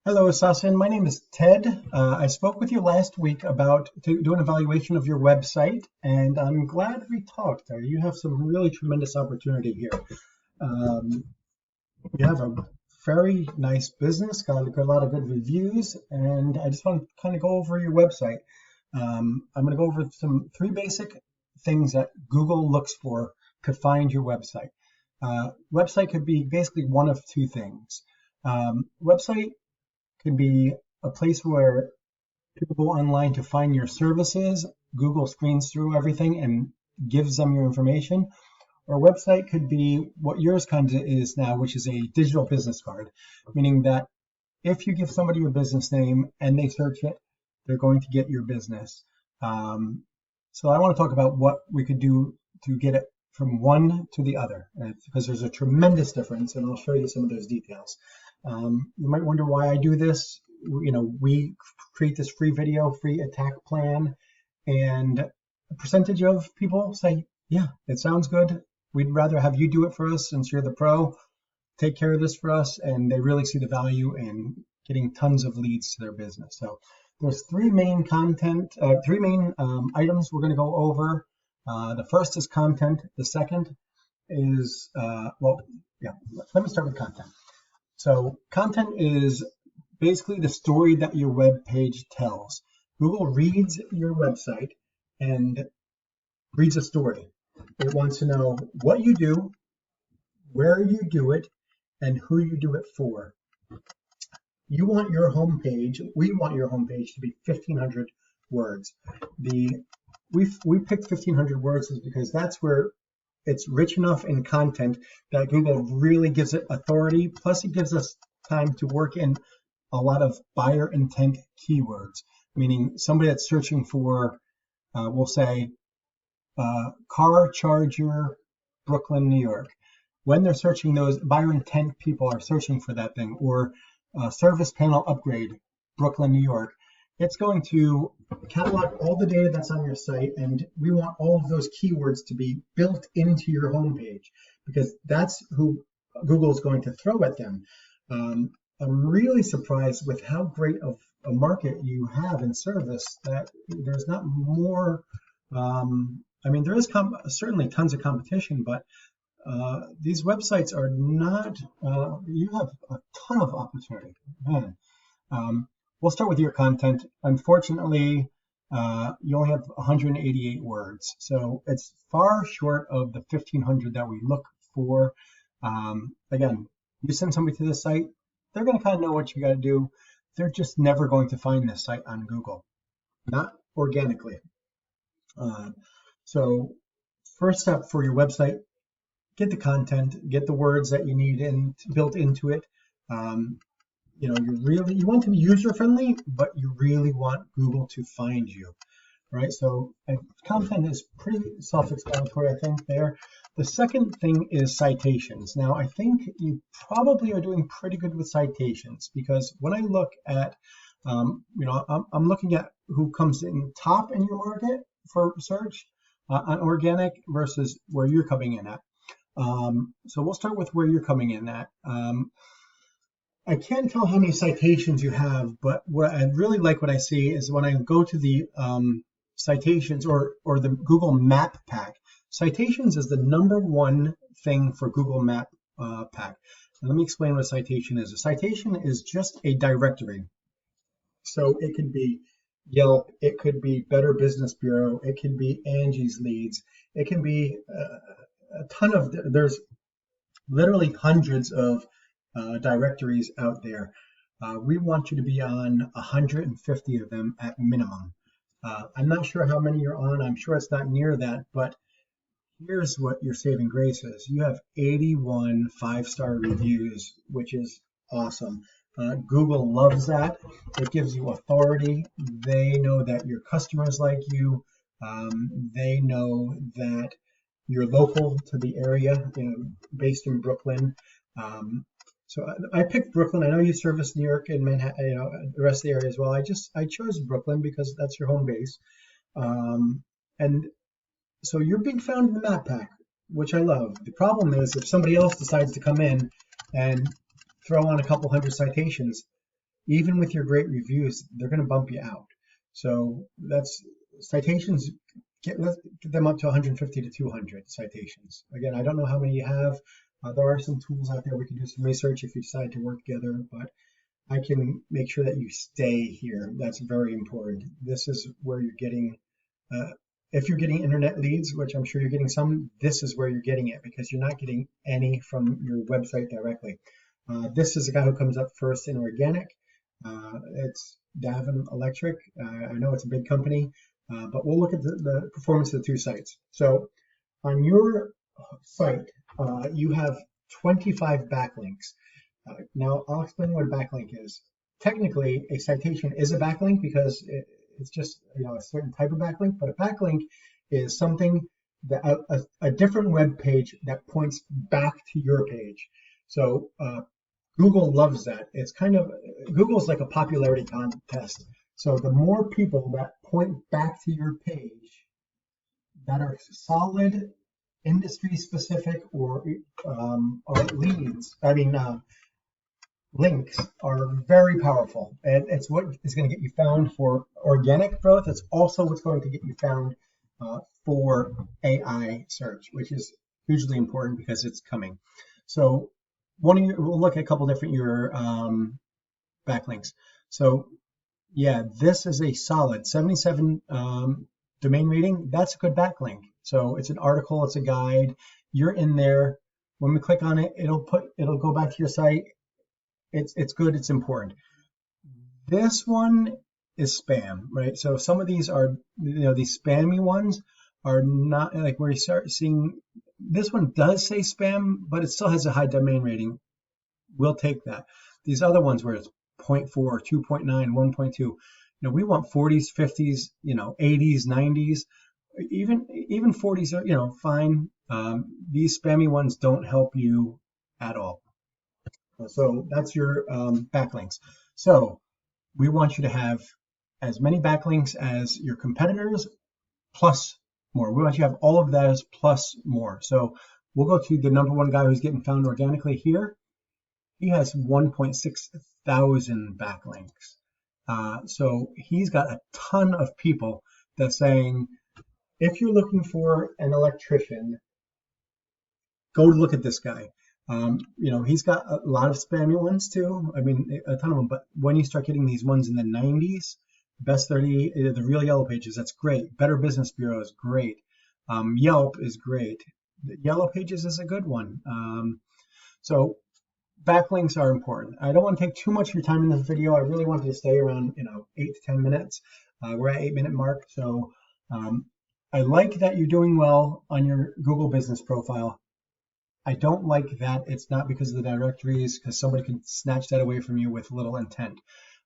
Hello, Assassin. My name is Ted. I spoke with you last week about to do an evaluation of your website, and I'm glad we talked. You have some really tremendous opportunity here. Um, you have a very nice business, got a lot of good reviews, and I just want to kind of go over your website. I'm going to go over three basic things that Google looks for to find your website. Website could be basically one of two things. Website could be a place where people go online to find your services. Google screens through everything and gives them your information. Or a website could be what yours kind of is now, which is a digital business card, meaning that if you give somebody your business name and they search it, they're going to get your business. So I want to talk about what we could do to get it from one to the other, because there's a tremendous difference, and I'll show you some of those details. You might wonder why I do this. We create this free video, free attack plan, and a percentage of people say, yeah, it sounds good. We'd rather have you do it for us since you're the pro. Take care of this for us. And they really see the value in getting tons of leads to their business. So there's three main items we're going to go over. The first is content. The second is, let me start with content. So content is basically the story that your web page tells. Google reads your website and reads a story. It wants to know what you do, where you do it, and who you do it for. We want your homepage to be 1,500 words. We picked 1,500 words because that's where it's rich enough in content that Google really gives it authority. Plus, it gives us time to work in a lot of buyer intent keywords, meaning somebody that's searching for, we'll say, car charger, Brooklyn, New York. When they're searching, those buyer intent people are searching for that thing, or service panel upgrade, Brooklyn, New York. It's going to catalog all the data that's on your site, and we want all of those keywords to be built into your homepage because that's who Google is going to throw at them. I'm really surprised with how great of a market you have in service that there's not more. There is certainly tons of competition, but these websites are not. You have a ton of opportunity, man. We'll start with your content. Unfortunately, you only have 188 words, so it's far short of the 1,500 that we look for. Again, you send somebody to this site, they're going to kind of know what you got to do. They're just never going to find this site on Google, not organically. So first step for your website, get the content, get the words that you need built into it. You want to be user-friendly, but you really want Google to find you, right? So content is pretty self-explanatory, I think, there. The second thing is citations. Now, I think you probably are doing pretty good with citations because when I look at, I'm looking at who comes in top in your market for search on organic versus where you're coming in at. So we'll start with where you're coming in at. I can't tell how many citations you have, but what I really like what I see is when I go to the citations or the Google Map Pack. Citations is the number one thing for Google Map Pack. And let me explain what a citation is. A citation is just a directory. So it could be Yelp, it could be Better Business Bureau, it could be Angie's Leads, it can be a ton of, there's literally hundreds of directories out there. We want you to be on 150 of them at minimum. I'm not sure how many you're on. I'm sure it's not near that, but here's what your saving grace is. You have 81 5-star reviews, which is awesome. Google loves that. It gives you authority. They know that your customers like you. They know that you're local to the area, based in Brooklyn. So I picked Brooklyn. I know you service New York and Manhattan, the rest of the area as well. I chose Brooklyn because that's your home base. And so you're being found in the map pack, which I love. The problem is if somebody else decides to come in and throw on a couple hundred citations, even with your great reviews, they're going to bump you out. So that's citations. Let's get them up to 150 to 200 citations. Again, I don't know how many you have. There are some tools out there we can do some research if you decide to work together, but I can make sure that you stay here. That's very important. This is where you're getting, if you're getting internet leads, which I'm sure you're getting some, this is where you're getting it because you're not getting any from your website directly. This is a guy who comes up first in organic. It's Davin Electric. I know it's a big company, but we'll look at the performance of the two sites. So on your site, you have 25 backlinks. Now I'll explain what a backlink is. Technically, a citation is a backlink because it's just a certain type of backlink, but a backlink is something that a different web page that points back to your page. So Google loves that. It's kind of, Google's like a popularity contest. So the more people that point back to your page that are solid, industry specific, or leads, links are very powerful. And it's what is going to get you found for organic growth. It's also what's going to get you found for AI search, which is hugely important because it's coming. So we'll look at a couple different your backlinks. So yeah, this is a solid 77 domain rating. That's a good backlink. So it's an article, it's a guide. You're in there. When we click on it, it'll go back to your site. It's good. It's important. This one is spam, right? So some of these are, these spammy ones are not, like where you start seeing. This one does say spam, but it still has a high domain rating. We'll take that. These other ones where it's 0.4, 2.9, 1.2, we want 40s, 50s, 80s, 90s, even 40s are, fine. These spammy ones don't help you at all. So that's your backlinks. So we want you to have as many backlinks as your competitors plus more. We want you to have all of those plus more. So we'll go to the number one guy who's getting found organically here. He has 1.6 thousand backlinks. So he's got a ton of people that's saying, if you're looking for an electrician, go look at this guy. He's got a lot of spammy ones too. I mean, a ton of them. But when you start getting these ones in the 90s, Best 30, the Real Yellow Pages, that's great. Better Business Bureau is great. Yelp is great. The Yellow Pages is a good one. So backlinks are important. I don't want to take too much of your time in this video. I really wanted to stay around 8 to 10 minutes. We're at 8-minute mark. So I like that you're doing well on your Google business profile. I don't like that it's not because of the directories, because somebody can snatch that away from you with little intent.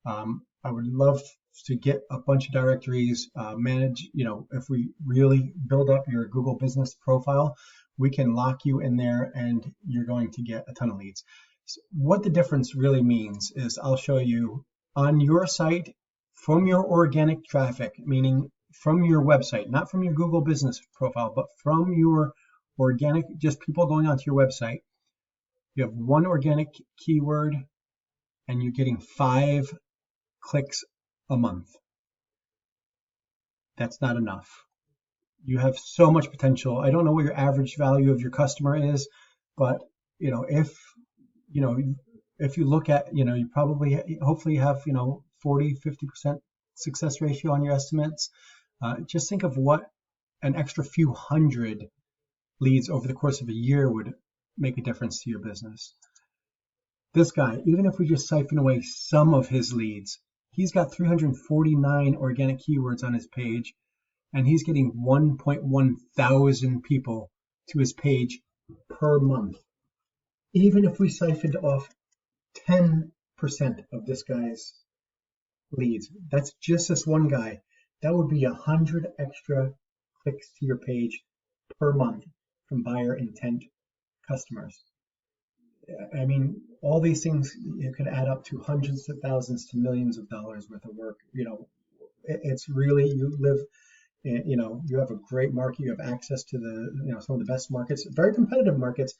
I would love to get a bunch of directories, manage, if we really build up your Google business profile, we can lock you in there and you're going to get a ton of leads. So what the difference really means is I'll show you on your site from your organic traffic, meaning from your website, not from your Google business profile, but from your organic, just people going onto your website. You have one organic keyword and you're getting 5 clicks a month. That's not enough. You have so much potential. I don't know what your average value of your customer is, but if you look at, you probably, hopefully you have, 40, 50% success ratio on your estimates. Just think of what an extra few hundred leads over the course of a year would make a difference to your business. This guy, even if we just siphon away some of his leads, he's got 349 organic keywords on his page, and he's getting 1.1 thousand people to his page per month. Even if we siphoned off 10% of this guy's leads, that's just this one guy, that would be 100 extra clicks to your page per month from buyer intent customers. I mean, all these things, it could add up to hundreds of thousands to millions of dollars worth of work. It's really, you live in, you have a great market, you have access to the, some of the best markets, very competitive markets,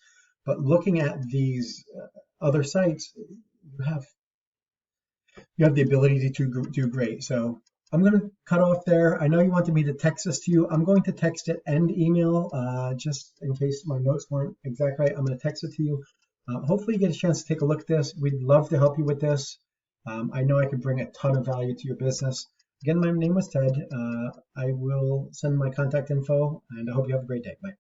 but looking at these other sites, you have you have the ability to do great. So I'm going to cut off there. I know you wanted me to text this to you. I'm going to text it and email, just in case my notes weren't exact right. I'm going to text it to you. Hopefully you get a chance to take a look at this. We'd love to help you with this. I know I could bring a ton of value to your business. Again, my name was Ted. I will send my contact info, and I hope you have a great day. Bye.